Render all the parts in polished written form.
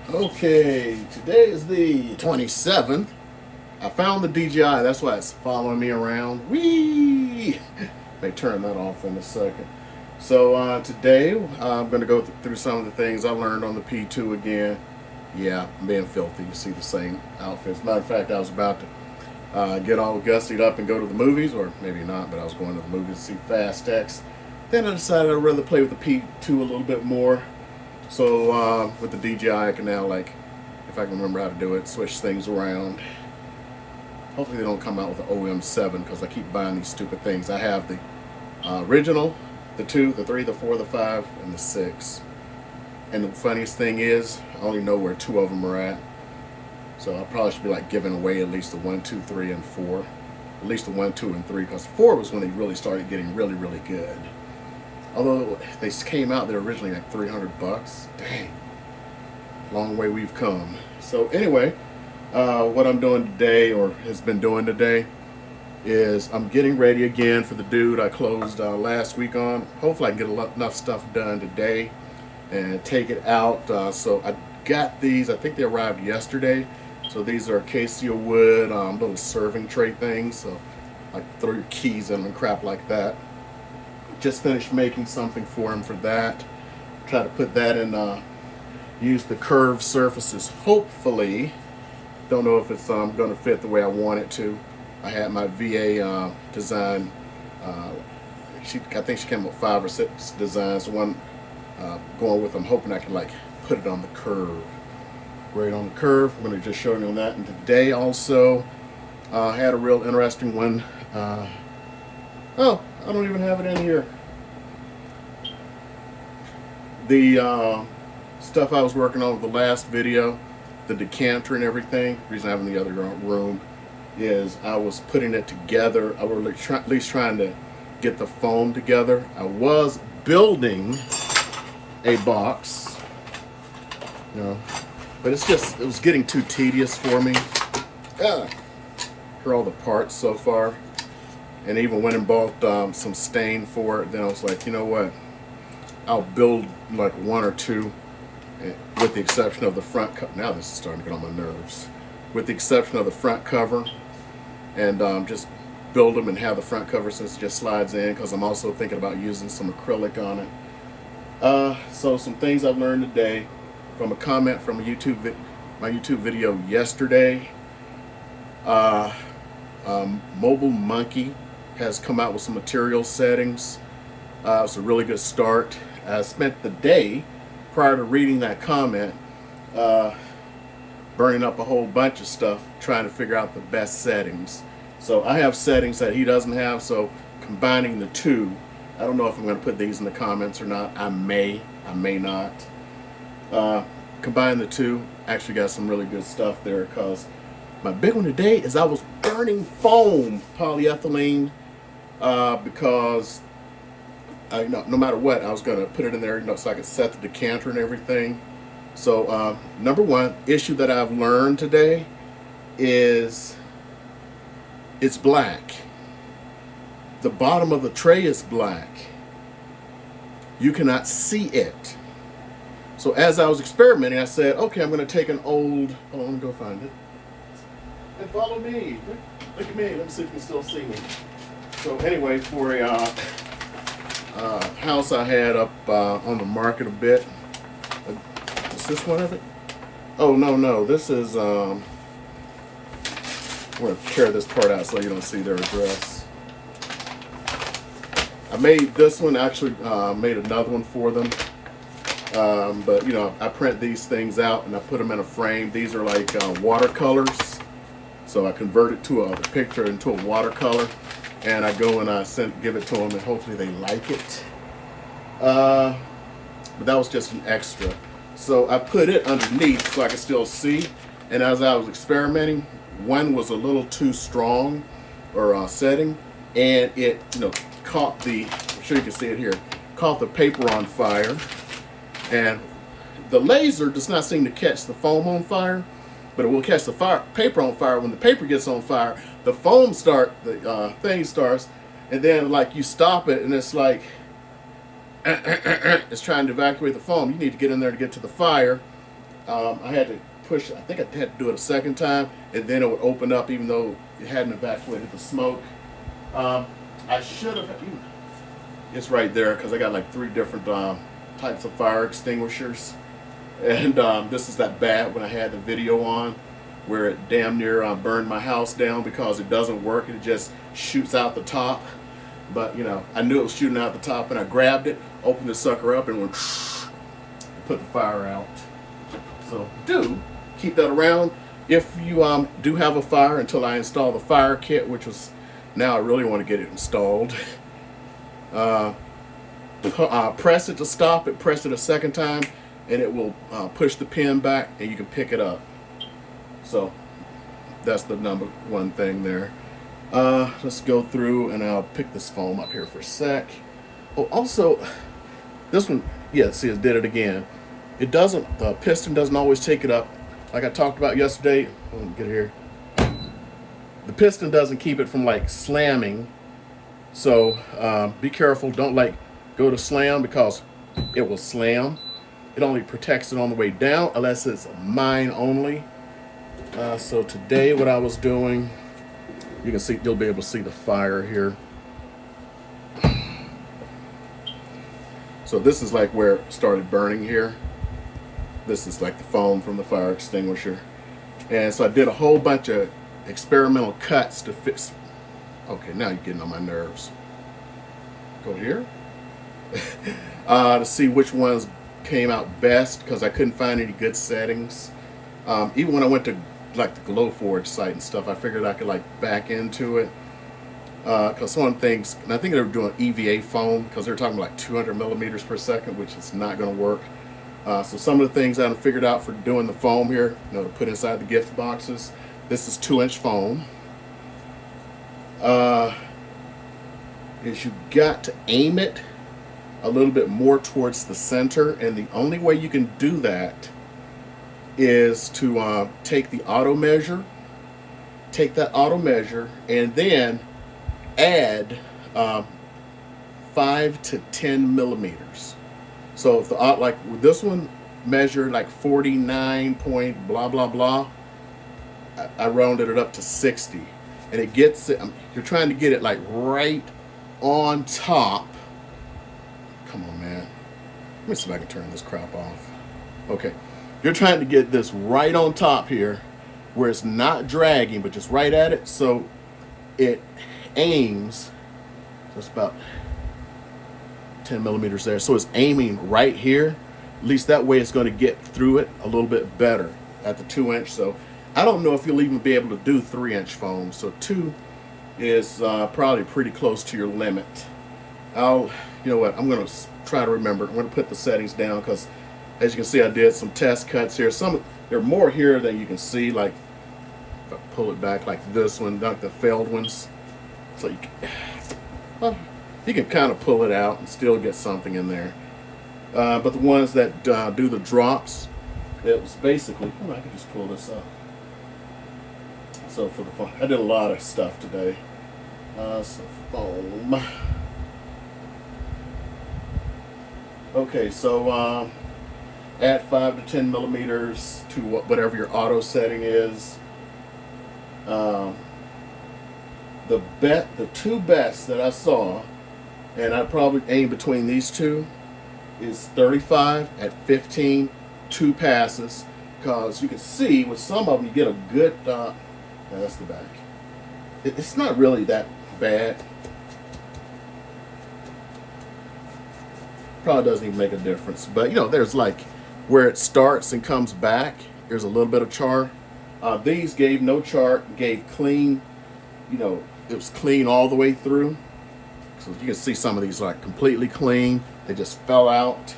Okay, today is the 27th. I found the DJI, that's why it's following me around. Whee! They turn that off in a second. So today I'm going to go through some of the things I learned on the P2 again. Yeah, I'm being filthy. You see the same outfits. Matter of fact, I was about to get all gussied up and go to the movies, or maybe not, but I was going to the movies to see Fast X. Then I decided I'd rather play with the P2 a little bit more. So with the DJI, I can now, like, if I can remember how to do it, switch things around. Hopefully they don't come out with the OM7 because I keep buying these stupid things. I have the original, the 2, the 3, the 4, the 5, and the 6. And the funniest thing is, I only know where 2 of them are at. So I probably should be like giving away at least the 1, 2, 3, and 4. At least the 1, 2, and 3, because 4 was when they really started getting really, really good. Although they came out, they're originally like $300. Dang, long way we've come. So anyway, what I'm doing today, or has been doing today, is I'm getting ready again for the dude I closed last week on. Hopefully I can get enough stuff done today and take it out. So I got these, I think they arrived yesterday. So these are acacia wood, little serving tray things. So like throw your keys in them and crap like that. Just finished making something for him for that. Try to put that in, use the curved surfaces, hopefully. Don't know if it's going to fit the way I want it to. I had my VA design. I think she came up with 5 or 6 designs. The one going with, I'm hoping I can like put it on the curve. Right on the curve. I'm going to just show you on that. And today also, I had a real interesting one. Oh, I don't even have it in here. The stuff I was working on with the last video, the decanter and everything, the reason I have in the other room, is I was putting it together. I was at least trying to get the foam together. I was building a box, you know, but it's just, it was getting too tedious for me. Here are all the parts so far. And even went and bought some stain for it. Then I was like, you know what? I'll build like 1 or 2, with the exception of the front cover. Now this is starting to get on my nerves. With the exception of the front cover, and just build them and have the front cover since it just slides in. Because I'm also thinking about using some acrylic on it. So some things I've learned today from a comment from a my YouTube video yesterday. Mobile Monkey has come out with some material settings. It's a really good start. I spent the day prior to reading that comment burning up a whole bunch of stuff trying to figure out the best settings. So I have settings that he doesn't have, so combining the two, I don't know if I'm going to put these in the comments or not. I may not. Combine the two, actually got some really good stuff there, because my big one today is I was burning foam, polyethylene, because no matter what, I was going to put it in there, so I could set the decanter and everything. So number one issue that I've learned today is it's black. The bottom of the tray is black. You cannot see it. So as I was experimenting, I said, okay, I'm going to take an old, hold on, let me go find it. And follow me. Look at me. Let me see if you can still see me. So anyway, for a house I had up on the market a bit. Is this one of it? Oh, no. This is, I'm going to tear this part out so you don't see their address. I made this one, actually made another one for them. But, you know, I print these things out and I put them in a frame. These are like watercolors. So I convert the picture into a watercolor, and I go and I give it to them, and hopefully they like it. But that was just an extra. So I put it underneath so I could still see. And as I was experimenting, one was a little too strong or setting, and it, caught the, I'm sure you can see it here, caught the paper on fire. And the laser does not seem to catch the foam on fire, but it will catch the paper on fire. When the paper gets on fire, the foam the thing starts, and then like you stop it, and it's like it's trying to evacuate the foam. You need to get in there to get to the fire, I had to push, I think I had to do it a second time, and then it would open up even though it hadn't evacuated the smoke. I should have, it's right there because I got like 3 different types of fire extinguishers. And this is that bad when I had the video on where it damn near burned my house down because it doesn't work. It just shoots out the top. But you know, I knew it was shooting out the top, and I grabbed it, opened the sucker up, and went put the fire out. So do keep that around if you do have a fire until I install the fire kit, which was now I really want to get it installed. Press it to stop it, press it a second time, and it will push the pin back and you can pick it up. So that's the number one thing there. Let's go through and I'll pick this foam up here for a sec. Oh, also, this one, yeah, see, it did it again. It doesn't, the piston doesn't always take it up. Like I talked about yesterday, let me get here. The piston doesn't keep it from like slamming. So be careful, don't like go to slam because it will slam. It only protects it on the way down unless it's mine only. So today what I was doing, you can see, you'll be able to see the fire here. So this is like where it started burning here. This is like the foam from the fire extinguisher. And so I did a whole bunch of experimental cuts to fix. Okay, now you're getting on my nerves. Go here. To see which ones came out best because I couldn't find any good settings. Even when I went to like the Glowforge site and stuff, I figured I could like back into it. Because some of the things, and I think they were doing EVA foam because they're talking like 200 millimeters per second, which is not going to work. So some of the things I figured out for doing the foam here, you know, to put inside the gift boxes. This is 2-inch foam. Is you got to aim it a little bit more towards the center, and the only way you can do that is to take the auto measure, and then add 5 to 10 millimeters. So if the like this one measured like 49 point blah blah blah, I rounded it up to 60, and it gets it. You're trying to get it like right on top. Come on, man. Let me see if I can turn this crap off. Okay, you're trying to get this right on top here, where it's not dragging, but just right at it. So it aims just about 10 millimeters there. So it's aiming right here. At least that way it's going to get through it a little bit better at the 2-inch. So I don't know if you'll even be able to do 3-inch foam. So 2 is probably pretty close to your limit. You know what, I'm going to try to remember. I'm going to put the settings down because as you can see, I did some test cuts here. There are more here than you can see, like if I pull it back like this one, not the failed ones. So you can kind of pull it out and still get something in there. But the ones that do the drops, it was basically, I can just pull this up. So for the foam, I did a lot of stuff today. So foam. Okay, so add 5 to 10 millimeters to whatever your auto setting is. The 2 best that I saw, and I probably aim between these 2, is 35 at 15, 2 passes, because you can see with some of them you get a good, that's the back. It's not really that bad. Probably doesn't even make a difference, but you know, there's like where it starts and comes back, there's a little bit of char. These gave no char, gave clean, you know, it was clean all the way through. So you can see some of these like completely clean, they just fell out.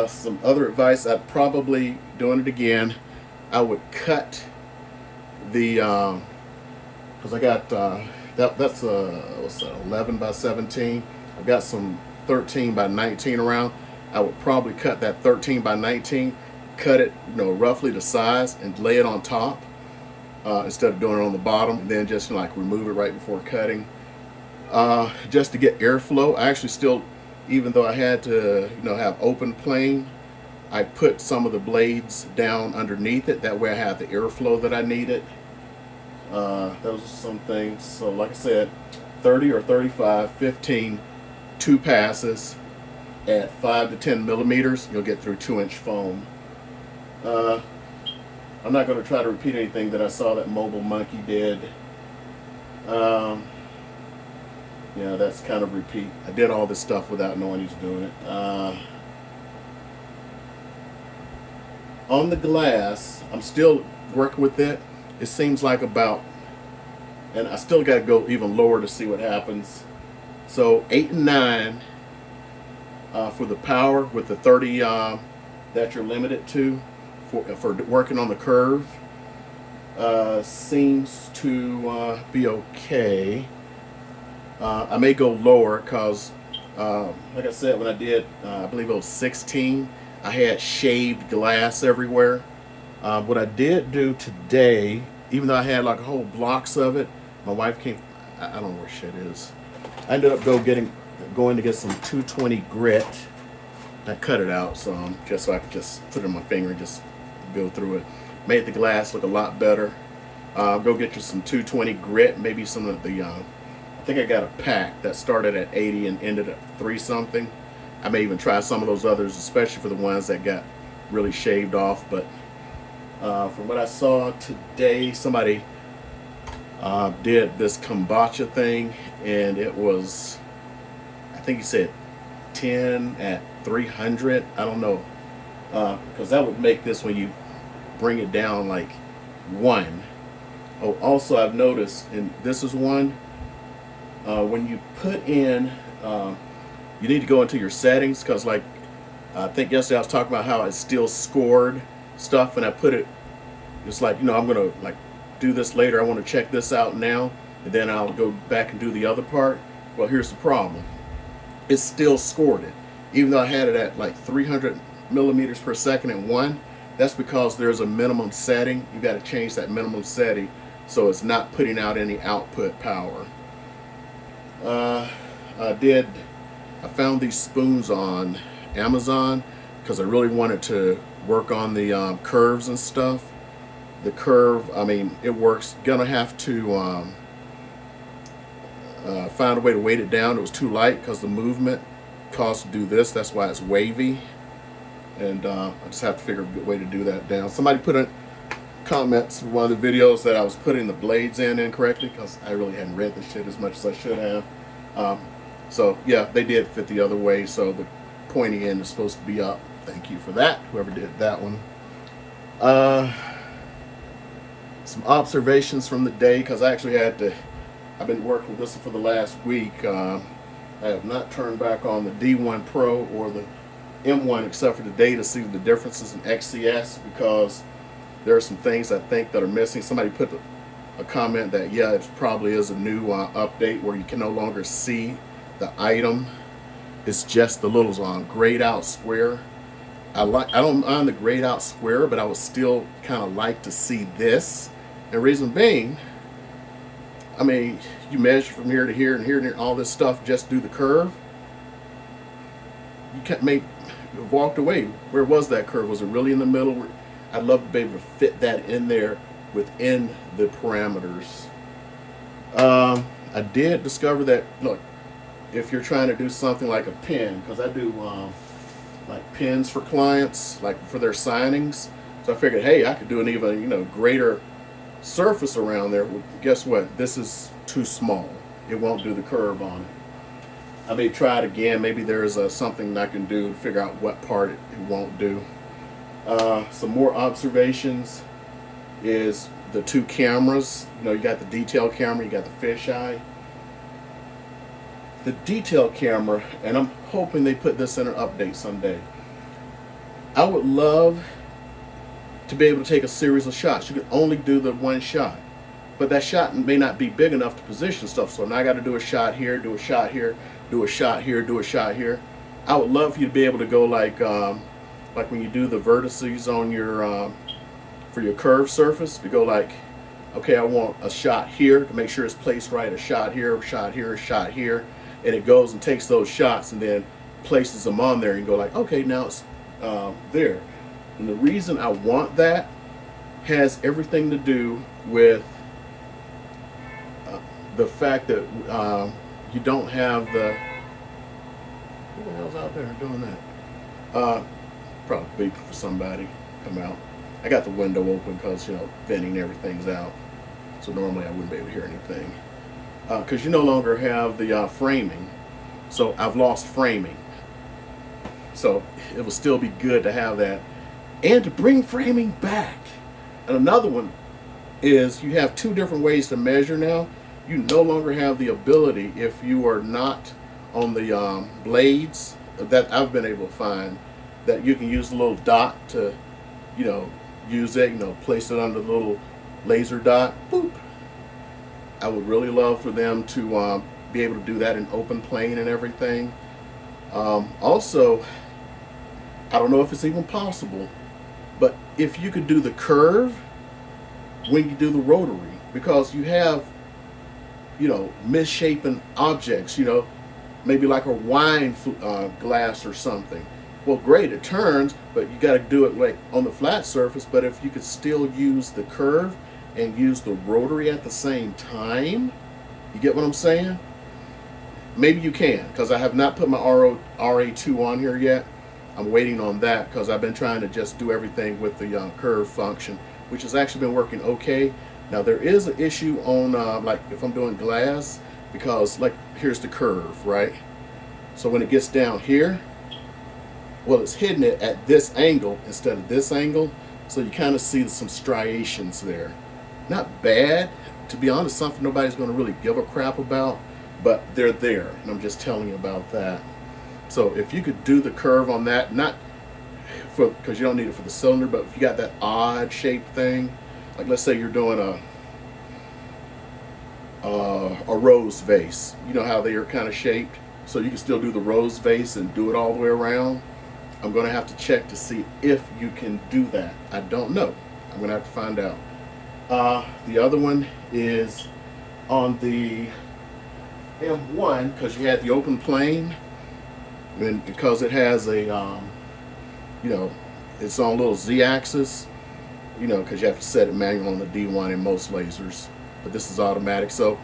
Some other advice, I'd probably, doing it again, I would cut the, because I got, that's what's that, 11 by 17. I've got some 13 by 19 around. I would probably cut that 13 by 19, cut it, you know, roughly the size, and lay it on top instead of doing it on the bottom, and then just like remove it right before cutting, just to get airflow. I actually still, even though I had to, you know, have open plane, I put some of the blades down underneath it. That way I have the airflow that I needed. Those are some things. So like I said, 30 or 35, 15, 2 passes at 5 to 10 millimeters, you'll get through 2-inch foam. I'm not going to try to repeat anything that I saw that Mobile Monkey did. Yeah, that's kind of repeat. I did all this stuff without knowing he's doing it. On the glass, I'm still working with it. It seems like about, and I still got to go even lower to see what happens. So 8 and 9 for the power with the 30 that you're limited to for working on the curve. Seems to be okay. I may go lower because, like I said, when I did, I believe it was 16, I had shaved glass everywhere. What I did do today, even though I had like whole blocks of it, my wife came, I don't know where shit is. I ended up going to get some 220 grit. I cut it out some just so I could just put it on my finger and just go through it. Made the glass look a lot better. Go get you some 220 grit, maybe some of the, I think I got a pack that started at 80 and ended at 3 something. I may even try some of those others, especially for the ones that got really shaved off. But from what I saw today, somebody did this kombucha thing, and it was, I think he said 10 at 300. I don't know, because that would make this, when you bring it down, like 1. Oh, also I've noticed, and this is one, when you put in, you need to go into your settings, because like I think yesterday I was talking about how it still scored stuff, and I put it, it's like, you know, I'm gonna like do this later, I want to check this out now, and then I'll go back and do the other part. Well, here's the problem, it still scored it even though I had it at like 300 millimeters per second and 1. That's because there's a minimum setting. You got to change that minimum setting so it's not putting out any output power. I found these spoons on Amazon because I really wanted to work on the curves and stuff. The curve, I mean, it works. Gonna have to find a way to weight it down. It was too light because the movement caused to do this. That's why it's wavy. And I just have to figure a good way to do that down. Somebody put in comments for one of the videos that I was putting the blades in incorrectly, because I really hadn't read the shit as much as I should have. So yeah, they did fit the other way, so the pointy end is supposed to be up. Thank you for that, whoever did that one. Some observations from the day, because I actually had to, I've been working with this for the last week. I have not turned back on the D1 Pro or the M1 except for today to see the differences in XCS, because there are some things I think that are missing. Somebody put a comment that, yeah, it probably is a new update where you can no longer see the item. It's just the little grayed out square. I don't mind the grayed out square, but I would still kind of like to see this. And reason being, I mean, you measure from here to here and here and here, all this stuff, just do the curve. You can't make, walked away. Where was that curve? Was it really in the middle? I'd love to be able to fit that in there within the parameters. I did discover that, look, if you're trying to do something like a pen, because I do like pens for clients, like for their signings. So I figured, hey, I could do an even, you know, greater surface around there. Well, guess what? This is too small. It won't do the curve on it. I may try it again. Maybe there's something I can do to figure out what part it won't do. Some more observations is the 2 cameras. You know, you got the detail camera, you got the fisheye. The detail camera, and I'm hoping they put this in an update someday. I would love to be able to take a series of shots. You can only do the 1 shot, but that shot may not be big enough to position stuff. So now I got to do a shot here, do a shot here, do a shot here, do a shot here. I would love for you to be able to go like when you do the vertices on your for your curved surface, to go like, okay, I want a shot here to make sure it's placed right, a shot here, a shot here, a shot here, and it goes and takes those shots and then places them on there and go like, okay, now it's there. And the reason I want that has everything to do with the fact that you don't have the, who the hell's out there doing that? Probably beeping for somebody come out. I got the window open because, you know, venting everything's out. So normally I wouldn't be able to hear anything. Because you no longer have the framing. So I've lost framing. So it will still be good to have that. And to bring framing back. And another one is you have two different ways to measure now. You no longer have the ability, if you are not on the blades that I've been able to find, that you can use the little dot to, you know, use it, you know, place it on the little laser dot. Boop. I would really love for them to be able to do that in open plane and everything. Also, I don't know if it's even possible, but if you could do the curve when you do the rotary, because you have, you know, misshapen objects, you know, maybe like a wine glass or something. Well, great, it turns, but you got to do it like on the flat surface. But if you could still use the curve and use the rotary at the same time, you get what I'm saying? Maybe you can, because I have not put my RA2 on here yet. I'm waiting on that because I've been trying to just do everything with the curve function, which has actually been working okay. Now there is an issue on like if I'm doing glass, because like here's the curve, right? So when it gets down here, well, it's hitting it at this angle instead of this angle, so you kind of see some striations there. Not bad, to be honest, something nobody's going to really give a crap about, but they're there, and I'm just telling you about that. So if you could do the curve on that, not for, because you don't need it for the cylinder, but if you got that odd shaped thing, like let's say you're doing a rose vase, you know how they are kind of shaped, so you can still do the rose vase and do it all the way around. I'm going to have to check to see if you can do that. I don't know. I'm going to have to find out. The other one is on the M1, because you had the open plane, and because it has a, you know, it's on a little Z-axis, you know, because you have to set it manual on the D1 in most lasers, but this is automatic. So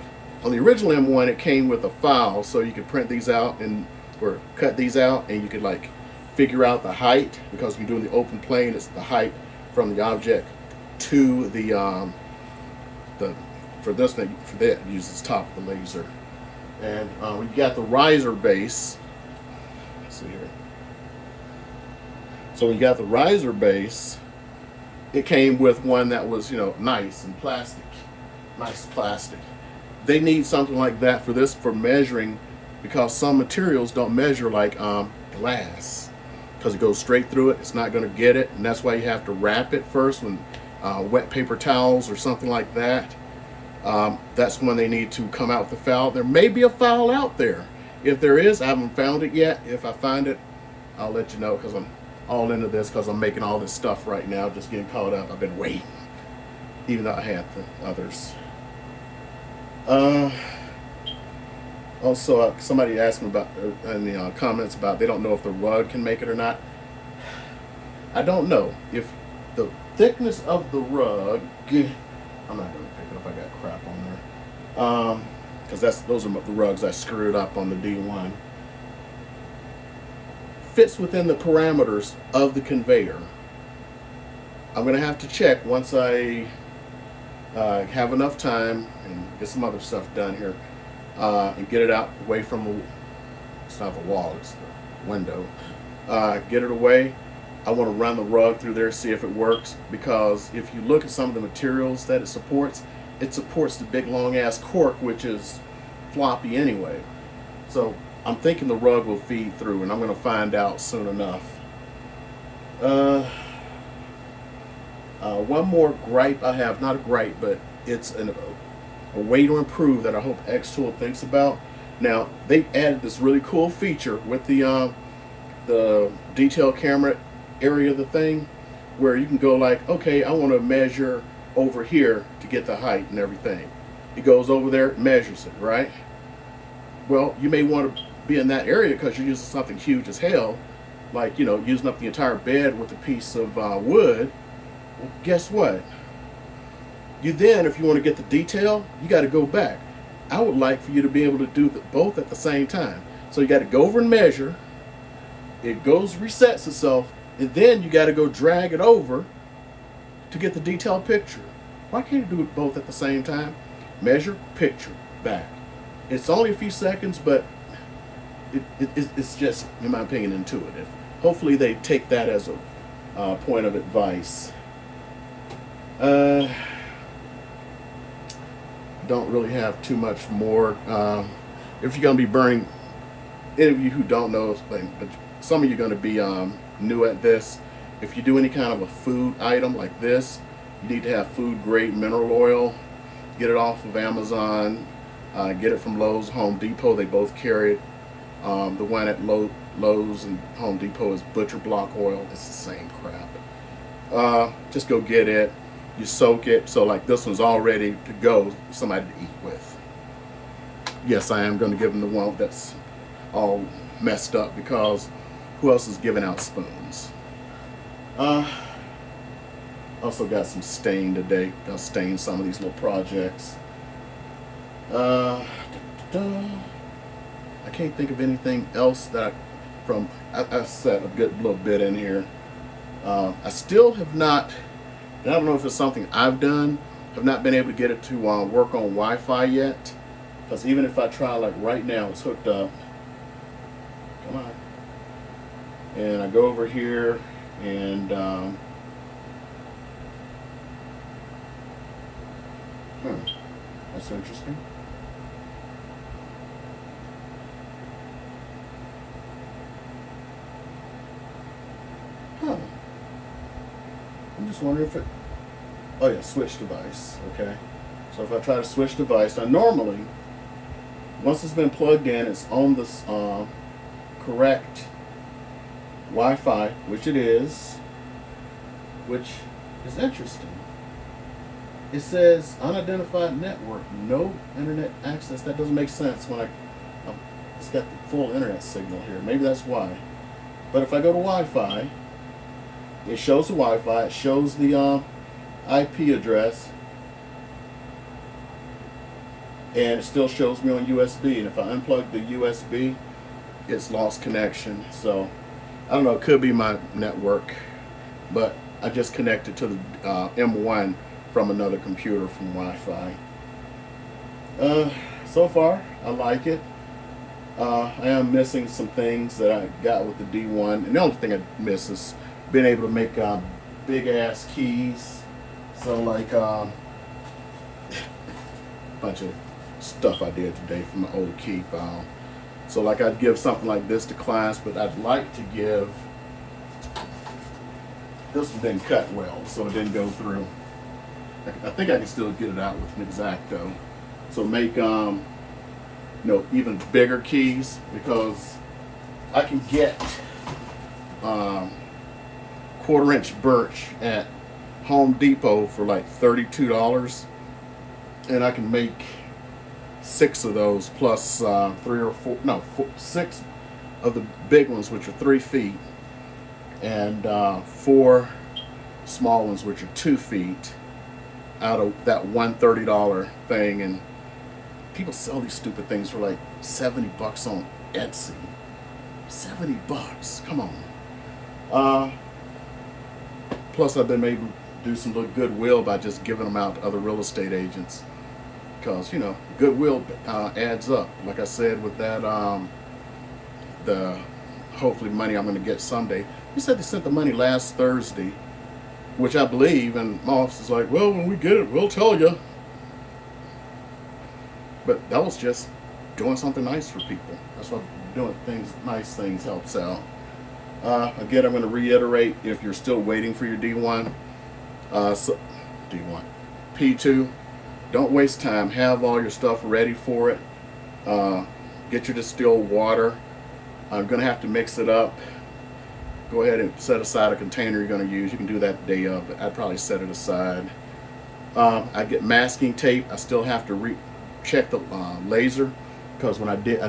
on the original M1, it came with a file, so you could print these out and or cut these out, and you could like figure out the height, because when you're doing the open plane, it's the height from the object to the for this thing, for that it uses top of the laser. And when you got the riser base, let's see here. So when you got the riser base, it came with one that was, you know, nice and plastic, nice plastic. They need something like that for this, for measuring, because some materials don't measure like glass, because it goes straight through it. It's not going to get it, and that's why you have to wrap it first with wet paper towels or something like that. That's when they need to come out with the file. There may be a file out there. If there is, I haven't found it yet. If I find it, I'll let you know, because I'm all into this, because I'm making all this stuff right now, just getting caught up. I've been waiting, even though I had the others. Also, somebody asked me about in the comments about they don't know if the rug can make it or not. I don't know if the thickness of the rug. I'm not going to pick it up. I got crap on there, because those are the rugs I screwed up on the D1. Fits within the parameters of the conveyor. I'm going to have to check once I have enough time and get some other stuff done here, and get it out away from the, it's not the wall, it's the window. Get it away. I want to run the rug through there, see if it works, because if you look at some of the materials that it supports the big long ass cork, which is floppy anyway. So I'm thinking the rug will feed through, and I'm going to find out soon enough. One more gripe I have, not a gripe, but it's a way to improve that I hope xTool thinks about. Now, they added this really cool feature with the detail camera area of the thing, where you can go like, okay, I want to measure over here to get the height and everything. It goes over there, measures it, right? Well, you may want to be in that area because you're using something huge as hell, like, you know, using up the entire bed with a piece of wood, well, guess what? You then, if you want to get the detail, you got to go back. I would like for you to be able to do both at the same time. So you got to go over and measure. It goes, resets itself, and then you got to go drag it over to get the detailed picture. Why can't you do it both at the same time? Measure, picture, back. It's only a few seconds, but it's just, in my opinion, intuitive. Hopefully they take that as a point of advice. Don't really have too much more. If you're going to be burning, any of you who don't know, but some of you are going to be new at this. If you do any kind of a food item like this, you need to have food grade mineral oil. Get it off of Amazon. Get it from Lowe's, Home Depot. They both carry it. The one at Lowe's and Home Depot is butcher block oil. It's the same crap. Just go get it. You soak it. So like this one's all ready to go. Somebody to eat with. Yes, I am going to give them the one that's all messed up, because who else is giving out spoons? Also got some stain today. Got to stain some of these little projects. I can't think of anything else that I set a good little bit in here. I still have not, and I don't know if it's something I've done, have not been able to get it to work on Wi-Fi yet. Because even if I try, like right now, it's hooked up. Come on. And I go over here and that's interesting. Huh. I'm just wondering if it, oh yeah, switch device, okay. So if I try to switch device, now normally, once it's been plugged in, it's on this correct Wi-Fi, which it is, which is interesting. It says unidentified network, no internet access. That doesn't make sense when it's got the full internet signal here. Maybe that's why. But if I go to Wi-Fi, it shows the Wi-Fi, it shows the IP address, and it still shows me on USB. And if I unplug the USB, it's lost connection. So I don't know, it could be my network, but I just connected to the M1 from another computer from Wi-Fi. So far, I like it. I am missing some things that I got with the D1, and the only thing I miss is being able to make big ass keys. So like bunch of stuff I did today from my old key file. So like I'd give something like this to class, but I'd like to give, this one didn't cut well, so it didn't go through. I think I can still get it out with an X-Acto. So make even bigger keys, because I can get 1/4-inch birch at Home Depot for like $32, and I can make 6 of those plus 6 of the big ones, which are 3 feet, and 4 small ones, which are 2 feet, out of that one $30 thing. And people sell these stupid things for like $70 on Etsy. $70, come on. Plus I've been able to do some little goodwill by just giving them out to other real estate agents, because goodwill adds up. Like I said with that the hopefully money I'm going to get someday. You said they sent the money last Thursday, which I believe, and my office is like, well, when we get it, we'll tell you. But that was just doing something nice for people. That's what doing nice things helps out. Again, I'm going to reiterate, if you're still waiting for your D1, P2, don't waste time. Have all your stuff ready for it. Get your distilled water. I'm going to have to mix it up. Go ahead and set aside a container you're going to use. You can do that the day of, but I'd probably set it aside. I get masking tape. I still have to check the laser, because when I did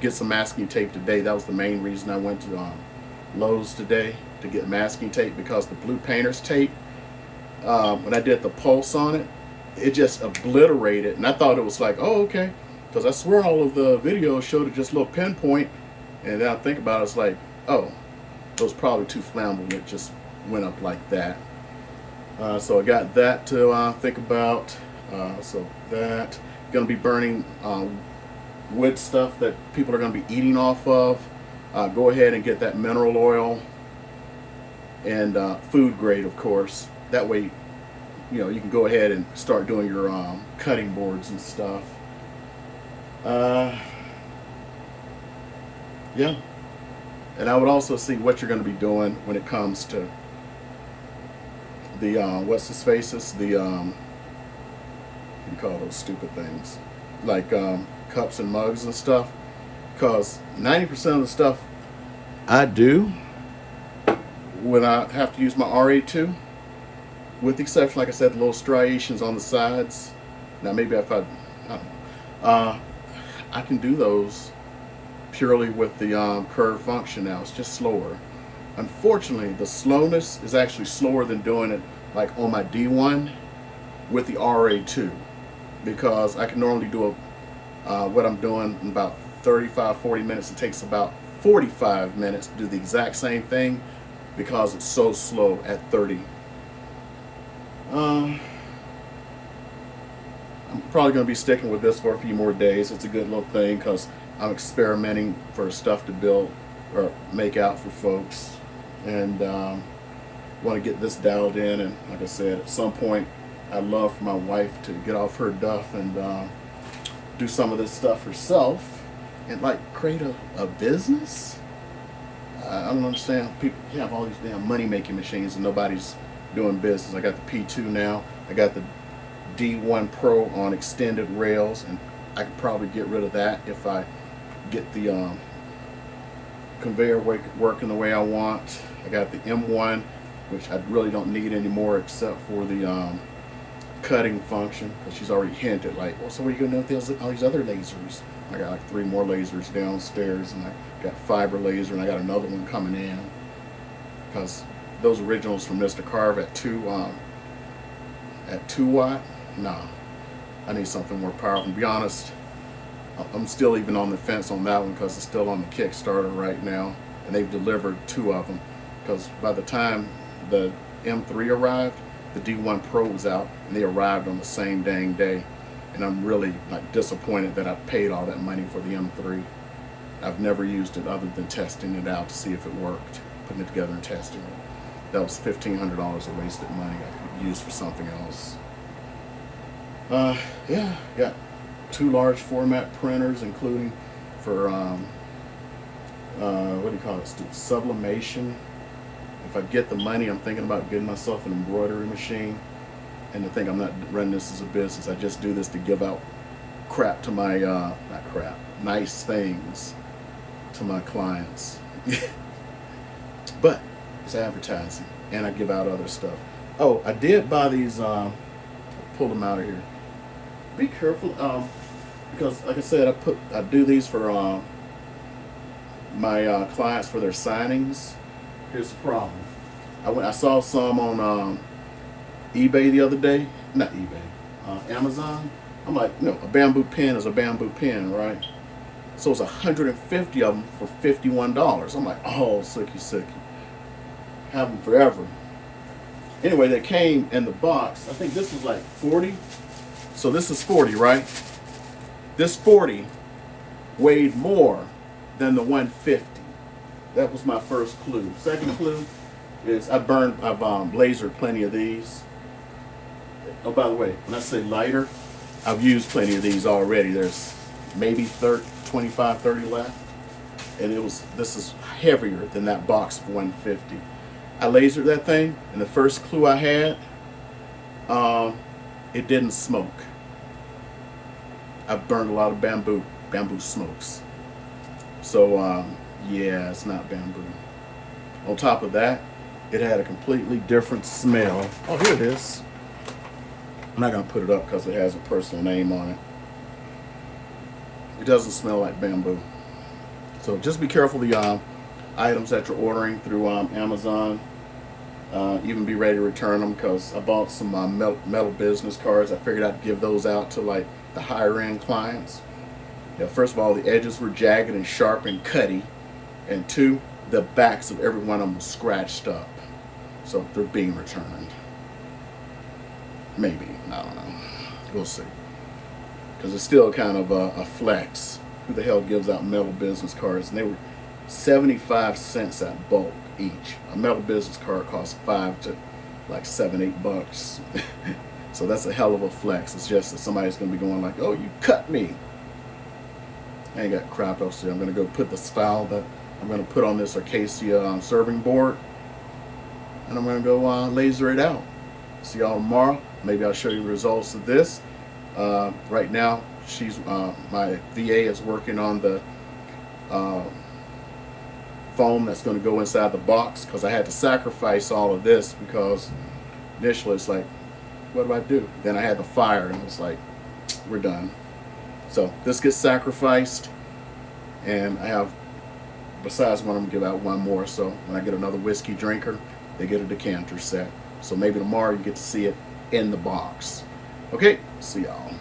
get some masking tape today. That was the main reason I went to Lowe's today to get masking tape, because the blue painter's tape, when I did the pulse on it, it just obliterated. And I thought it was like, oh, okay. Because I swear all of the videos showed it just a little pinpoint. And then I think about it, it's like, oh, it was probably too flammable. It just went up like that. So I got that to think about. So that, going to be burning wood stuff that people are going to be eating off of. Go ahead and get that mineral oil and food grade, of course. That way, you know, you can go ahead and start doing your cutting boards and stuff. Yeah. And I would also see what you're going to be doing when it comes to the what's his faces, the what do you call those stupid things, like cups and mugs and stuff, because 90% of the stuff I do when I have to use my RA2, with the exception, like I said, the little striations on the sides. Now maybe if I can do those purely with the curve function. Now it's just slower. Unfortunately, the slowness is actually slower than doing it like on my D1 with the RA2, because I can normally do what I'm doing in about 35-40 minutes. It takes about 45 minutes to do the exact same thing because it's so slow at 30. I'm probably going to be sticking with this for a few more days. It's a good little thing because I'm experimenting for stuff to build or make out for folks, and want to get this dialed in. And like I said, at some point I'd love for my wife to get off her duff and do some of this stuff herself and like create a business. I don't understand. People have all these damn money making machines and nobody's doing business. I got the P2 now. I got the D1 Pro on extended rails, and I could probably get rid of that if I get the conveyor working the way I want. I got the M1, which I really don't need anymore except for the cutting function, because she's already hinted like, well, so what are you gonna do with all these other lasers? I got like 3 more lasers downstairs, and I got fiber laser, and I got another one coming in, because those originals from Mr. Carve at 2 watt, nah, I need something more powerful. To be honest, I'm still even on the fence on that one because it's still on the Kickstarter right now, and they've delivered 2 of them, because by the time the M3 arrived, the D1 Pro was out, and they arrived on the same dang day. And I'm really like disappointed that I paid all that money for the M3. I've never used it other than testing it out to see if it worked, putting it together and testing it. That was $1,500 of wasted money I could use for something else. Yeah, got 2 large format printers, including for what do you call it, sublimation. If I get the money, I'm thinking about getting myself an embroidery machine. And to think I'm not running this as a business, I just do this to give out crap to my, not crap, nice things to my clients. But it's advertising, and I give out other stuff. Oh, I did buy these, pull them out of here. Be careful, because like I said, I do these for my clients for their signings. Here's the problem. I saw some on eBay the other day. Not eBay, Amazon. I'm like, no, a bamboo pen is a bamboo pen, right? So it's 150 of them for $51. I'm like, oh, sicky. Have them forever. Anyway, they came in the box. I think this was like 40. So this is 40, right? This 40 weighed more than the 150. That was my first clue. Second clue is I've lasered plenty of these. Oh, by the way, when I say lighter, I've used plenty of these already. There's maybe 25, 30 left. And this is heavier than that box of 150. I lasered that thing, and the first clue I had, it didn't smoke. I've burned a lot of bamboo smokes. So, yeah, it's not bamboo. On top of that, it had a completely different smell. Oh, here it is. I'm not going to put it up because it has a personal name on it. It doesn't smell like bamboo. So just be careful. The items that you're ordering through Amazon. Even be ready to return them, because I bought some metal business cards. I figured I'd give those out to like the higher end clients. Yeah, first of all, the edges were jagged and sharp and cutty, and two, the backs of every one of them was scratched up. So they're being returned. Maybe, I don't know. We'll see. Because it's still kind of a flex. Who the hell gives out metal business cards? And they were 75 cents at bulk each. A metal business card costs $5 to like $7, $8. So that's a hell of a flex. It's just that somebody's going to be going like, oh, you cut me. I ain't got crap else to do. I'm going to go put this file that I'm going to put on this Acacia serving board, and I'm going to go laser it out. See y'all tomorrow. Maybe I'll show you the results of this. Right now, my VA is working on the foam that's going to go inside the box, because I had to sacrifice all of this, because initially it's like, what do I do? Then I had the fire, and it was like, we're done. So this gets sacrificed, and I have, besides one, I'm going to give out one more. So when I get another whiskey drinker, they get a decanter set. So maybe tomorrow you get to see it in the box. Okay, see y'all.